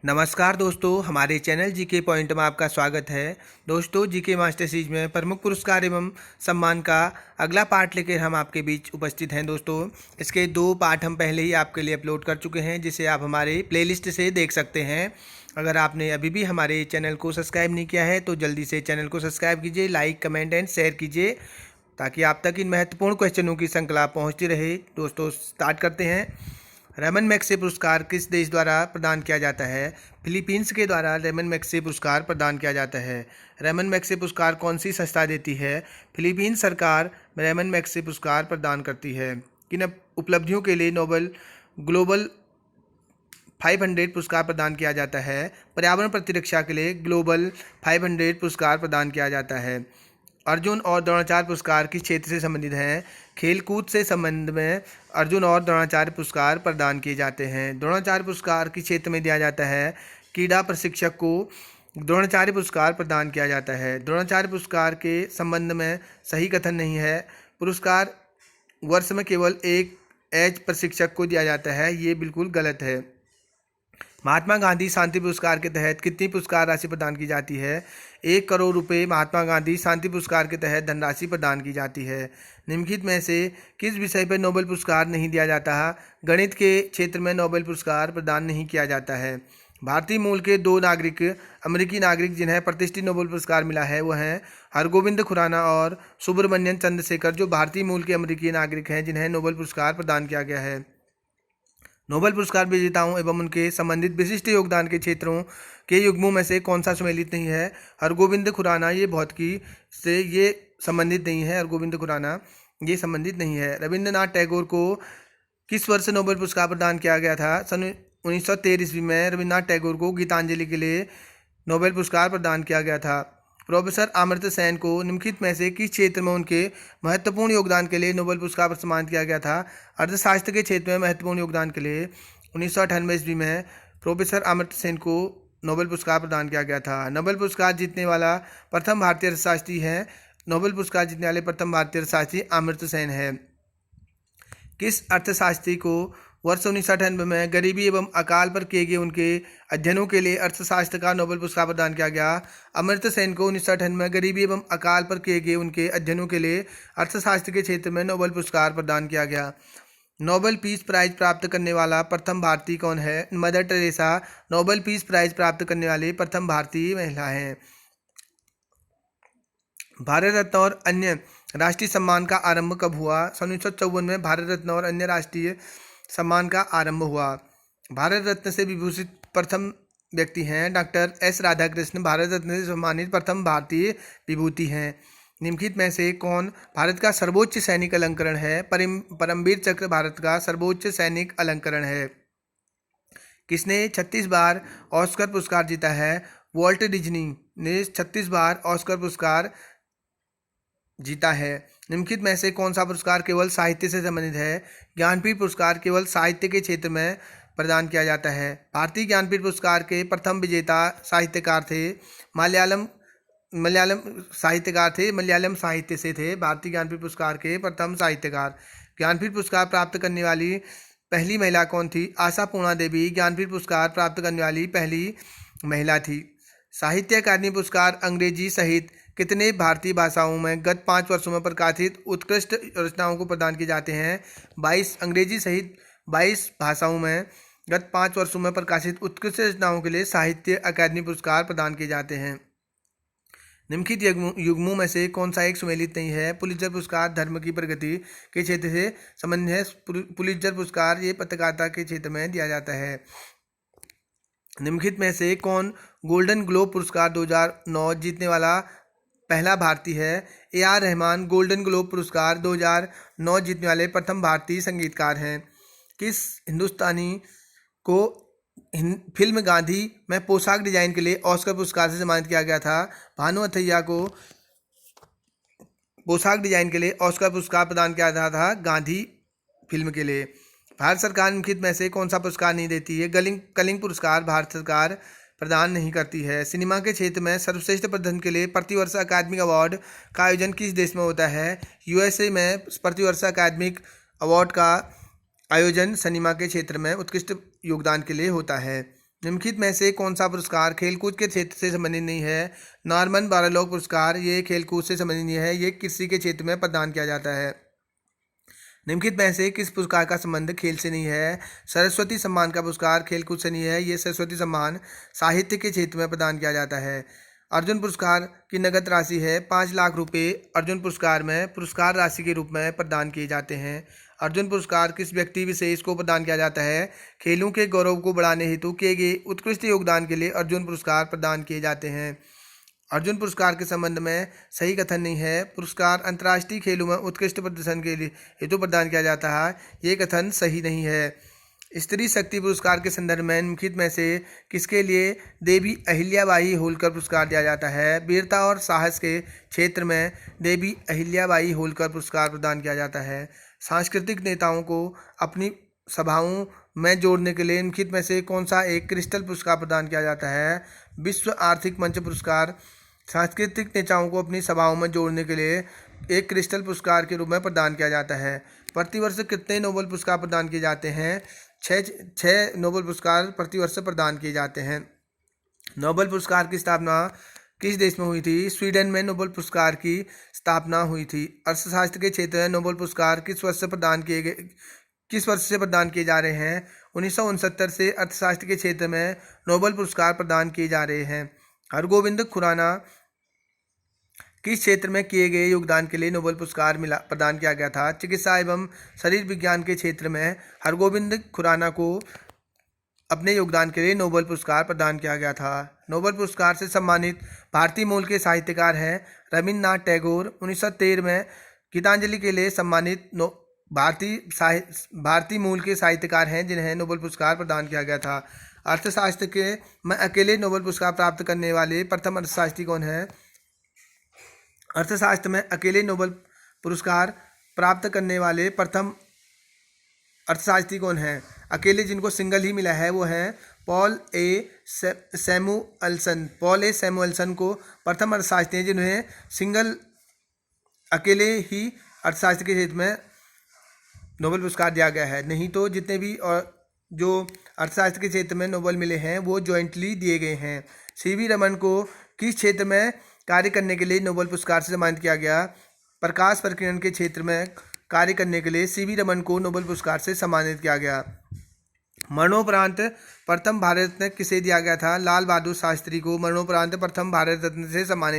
नमस्कार दोस्तों, हमारे चैनल जीके पॉइंट में आपका स्वागत है। दोस्तों, जीके मास्टर सीरीज में प्रमुख पुरस्कार एवं सम्मान का अगला पार्ट लेकर हम आपके बीच उपस्थित हैं। दोस्तों, इसके 2 पार्ट हम पहले ही आपके लिए अपलोड कर चुके हैं, जिसे आप हमारे प्लेलिस्ट से देख सकते हैं। अगर आपने अभी भी हमारे चैनल को सब्सक्राइब नहीं किया है तो जल्दी से चैनल को सब्सक्राइब कीजिए, लाइक, कमेंट एंड शेयर कीजिए, ताकि आप तक इन महत्वपूर्ण क्वेश्चनों की श्रृंखला पहुँचती रहे। दोस्तों, स्टार्ट करते हैं। रेमन मैग्सेसे पुरस्कार किस देश द्वारा प्रदान किया जाता है? फिलीपींस के द्वारा रेमन मैग्सेसे पुरस्कार प्रदान किया जाता है। रेमन मैग्सेसे पुरस्कार कौन सी संस्था देती है? फिलीपींस सरकार रेमन मैग्सेसे पुरस्कार प्रदान करती है। किन उपलब्धियों के लिए नोबेल ग्लोबल 500 पुरस्कार प्रदान किया जाता है? पर्यावरण प्रतिरक्षा के लिए ग्लोबल 500 पुरस्कार प्रदान किया जाता है। अर्जुन और द्रोणाचार्य पुरस्कार किस क्षेत्र से संबंधित हैं? खेलकूद से संबंध में अर्जुन और द्रोणाचार्य पुरस्कार प्रदान किए जाते हैं। द्रोणाचार्य पुरस्कार किस क्षेत्र में दिया जाता है? क्रीड़ा प्रशिक्षक को द्रोणाचार्य पुरस्कार प्रदान किया जाता है। द्रोणाचार्य पुरस्कार के संबंध में सही कथन नहीं है। पुरस्कार वर्ष में केवल एक एज प्रशिक्षक को दिया जाता है, ये बिल्कुल गलत है। महात्मा गांधी शांति पुरस्कार के तहत कितनी पुरस्कार राशि प्रदान की जाती है? 1 करोड़ रुपए महात्मा गांधी शांति पुरस्कार के तहत धनराशि प्रदान की जाती है। निम्नलिखित में से किस विषय पर नोबेल पुरस्कार नहीं दिया जाता? गणित के क्षेत्र में नोबेल पुरस्कार प्रदान नहीं किया जाता है। भारतीय मूल के 2 नागरिक, अमेरिकी नागरिक जिन्हें प्रतिष्ठित नोबेल पुरस्कार मिला है वो हैं हरगोविंद खुराना और सुब्रमण्यम चंद्रशेखर, जो भारतीय मूल के अमेरिकी नागरिक हैं जिन्हें नोबेल पुरस्कार प्रदान किया गया है। नोबेल पुरस्कार विजेताओं एवं उनके संबंधित विशिष्ट योगदान के क्षेत्रों के युग्मों में से कौन सा सम्मिलित नहीं है? हरगोविंद खुराना ये भौतिकी से ये संबंधित नहीं है। हरगोविंद खुराना ये संबंधित नहीं है। रविंद्रनाथ टैगोर को किस वर्ष नोबेल पुरस्कार प्रदान किया गया था? सन 1913 ईस्वी में रविन्द्रनाथ टैगोर को गीतांजलि के लिए नोबेल पुरस्कार प्रदान किया गया था। प्रोफेसर अमर्त्य सेन को निम्नलिखित में से किस क्षेत्र में उनके महत्वपूर्ण योगदान के लिए नोबेल पुरस्कार सम्मानित किया गया था? अर्थशास्त्र के क्षेत्र में महत्वपूर्ण योगदान के लिए 1998 ईस्वी में प्रोफेसर अमर्त्य सेन को नोबेल पुरस्कार प्रदान किया गया था। नोबेल पुरस्कार जीतने वाला प्रथम भारतीय अर्थशास्त्री है। नोबेल पुरस्कार जीतने वाले प्रथम भारतीय अर्थशास्त्री अमर्त्य सेन है। किस अर्थशास्त्री को वर्ष 1998 में गरीबी एवं अकाल पर किए गए उनके अध्ययनों के लिए अर्थशास्त्र का नोबेल पुरस्कार प्रदान किया गया? अमर्त्य सेन को 1998 में गरीबी एवं अकाल पर किए गए उनके अध्ययनों के लिए अर्थशास्त्र के क्षेत्र में नोबेल पुरस्कार प्रदान किया गया। नोबेल पीस प्राइज प्राप्त करने वाला प्रथम भारतीय कौन है? Mother Teresa Nobel peace prize प्राप्त करने वाली प्रथम भारतीय महिला हैं। भारत रत्न और अन्य राष्ट्रीय सम्मान का आरंभ कब हुआ? सन 1954 में भारत रत्न और अन्य राष्ट्रीय सम्मान का आरंभ हुआ। भारत रत्न से विभूषित प्रथम व्यक्ति हैं डॉक्टर एस राधाकृष्ण। भारत रत्न से सम्मानित प्रथम भारतीय विभूति हैं। निम्नलिखित में से कौन भारत का सर्वोच्च सैनिक अलंकरण है? परमवीर चक्र भारत का सर्वोच्च सैनिक अलंकरण है। किसने 36 बार ऑस्कर पुरस्कार जीता है? वॉल्ट डिज्नी ने 36 बार ऑस्कर पुरस्कार जीता है। निम्नलिखित में से कौन सा पुरस्कार केवल साहित्य से संबंधित है? ज्ञानपीठ पुरस्कार केवल साहित्य के क्षेत्र में प्रदान किया जाता है। भारतीय ज्ञानपीठ पुरस्कार के प्रथम विजेता साहित्यकार थे मलयालम साहित्य से थे। भारतीय ज्ञानपीठ पुरस्कार के प्रथम साहित्यकार। ज्ञानपीठ पुरस्कार प्राप्त करने वाली पहली महिला कौन थी? आशा पूर्णा देवी ज्ञानपीठ पुरस्कार प्राप्त करने वाली पहली महिला थी। साहित्य अकादमी पुरस्कार अंग्रेजी सहित कितने भारतीय भाषाओं में गत 5 वर्षों में प्रकाशित उत्कृष्ट रचनाओं को प्रदान किए जाते हैं? 22 अंग्रेजी सहित 22 भाषाओं में गत 5 वर्षों में प्रकाशित उत्कृष्ट रचनाओं के लिए साहित्य अकादमी पुरस्कार प्रदान किए जाते हैं। निम्नलिखित युग्मों में से कौन सा एक सम्मिलित नहीं है? पुलित्जर पुरस्कार धर्म की प्रगति के क्षेत्र से संबंधित है। पुलित्जर पुरस्कार ये पत्रकारिता के क्षेत्र में दिया जाता है। निम्नलिखित में से कौन गोल्डन ग्लोब पुरस्कार 2009 जीतने वाला पहला भारतीय है? AR रहमान गोल्डन ग्लोब पुरस्कार 2009 जीतने वाले प्रथम भारतीय संगीतकार हैं। किस हिंदुस्तानी को फिल्म गांधी में पोशाक डिजाइन के लिए ऑस्कर पुरस्कार से सम्मानित किया गया था? भानु अथैया को पोशाक डिजाइन के लिए ऑस्कर पुरस्कार प्रदान किया गया था गांधी फिल्म के लिए। भारत सरकार निम्नलिखित में से कौन सा पुरस्कार नहीं देती है? कलिंग पुरस्कार भारत सरकार प्रदान नहीं करती है। सिनेमा के क्षेत्र में सर्वश्रेष्ठ प्रदर्शन के लिए प्रतिवर्ष अकादमिक अवार्ड का आयोजन किस देश में होता है? USA में प्रतिवर्ष अकादमिक अवार्ड का आयोजन सिनेमा के क्षेत्र में उत्कृष्ट योगदान के लिए होता है। निम्नलिखित में से कौन सा पुरस्कार खेलकूद के क्षेत्र से संबंधित नहीं है? नॉर्मन बोरलॉग पुरस्कार, ये खेलकूद से संबंधित नहीं है, ये कृषि के क्षेत्र में प्रदान किया जाता है। निम्नलिखित में से किस पुरस्कार का संबंध खेल से नहीं है? सरस्वती सम्मान का पुरस्कार खेलकूद से नहीं है, ये सरस्वती सम्मान साहित्य के क्षेत्र में प्रदान किया जाता है। अर्जुन पुरस्कार की नगद राशि है 5 लाख रुपए अर्जुन पुरस्कार में पुरस्कार राशि के रूप में प्रदान किए जाते हैं। अर्जुन पुरस्कार किस व्यक्ति विशेष को प्रदान किया जाता है? खेलों के गौरव को बढ़ाने हेतु किए गए उत्कृष्ट योगदान के लिए अर्जुन पुरस्कार प्रदान किए जाते हैं। अर्जुन पुरस्कार के संबंध में सही कथन नहीं है। पुरस्कार अंतर्राष्ट्रीय खेलों में उत्कृष्ट प्रदर्शन के लिए हेतु प्रदान किया जाता है, ये कथन सही नहीं है। स्त्री शक्ति पुरस्कार के संदर्भ में निम्नलिखित में से किसके लिए देवी अहिल्याबाई होलकर पुरस्कार दिया जाता है? वीरता और साहस के क्षेत्र में देवी अहिल्याबाई होलकर पुरस्कार प्रदान किया जाता है। सांस्कृतिक नेताओं को अपनी सभाओं में जोड़ने के लिए निम्नलिखित में से कौन सा एक क्रिस्टल पुरस्कार प्रदान किया जाता है? विश्व आर्थिक मंच पुरस्कार सांस्कृतिक नेताओं को अपनी सभाओं में जोड़ने के लिए एक क्रिस्टल पुरस्कार के रूप में प्रदान किया जाता है। प्रतिवर्ष कितने नोबेल पुरस्कार प्रदान किए जाते हैं? छः नोबेल पुरस्कार प्रतिवर्ष प्रदान किए जाते हैं। नोबेल पुरस्कार की स्थापना किस देश में हुई थी? स्वीडन में नोबेल पुरस्कार की स्थापना हुई थी। अर्थशास्त्र के क्षेत्र में नोबेल पुरस्कार किस वर्ष से प्रदान किए जा रहे हैं? 1969 से अर्थशास्त्र के क्षेत्र में नोबेल पुरस्कार प्रदान किए जा रहे हैं। हरगोविंद खुराना किस क्षेत्र में किए गए योगदान के लिए नोबेल पुरस्कार प्रदान किया गया था? चिकित्सा एवं शरीर विज्ञान के क्षेत्र में हरगोविंद खुराना को अपने योगदान के लिए नोबेल पुरस्कार प्रदान किया गया था। नोबेल पुरस्कार से सम्मानित भारतीय मूल के साहित्यकार हैं रविन्द्रनाथ टैगोर। 1913 में गीतांजलि के लिए सम्मानित भारतीय मूल के साहित्यकार हैं जिन्हें नोबेल पुरस्कार प्रदान किया गया था। अर्थशास्त्र के में अकेले नोबेल पुरस्कार प्राप्त करने वाले प्रथम अर्थशास्त्री कौन है? अर्थशास्त्र में अकेले नोबेल पुरस्कार प्राप्त करने वाले प्रथम अर्थशास्त्री कौन है? अकेले जिनको सिंगल ही मिला है वो हैं पॉल ए सैमुअल्सन को प्रथम अर्थशास्त्री हैं जिन्हें सिंगल अकेले ही अर्थशास्त्र के क्षेत्र में नोबेल पुरस्कार दिया गया है। नहीं तो जितने भी और जो अर्थशास्त्र के क्षेत्र में नोबेल मिले हैं वो जॉइंटली दिए गए हैं। सीवी रमन को किस क्षेत्र में कार्य करने के लिए नोबेल पुरस्कार से सम्मानित किया गया? प्रकाश प्रकीर्णन के क्षेत्र में कार्य करने के लिए सीवी रमन को नोबेल पुरस्कार से सम्मानित किया गया। मरणोपरांत प्रथम भारत रत्न किसे दिया गया था? लाल बहादुर शास्त्री को मरणोपरांत प्रथम भारत रत्न से सम्मानित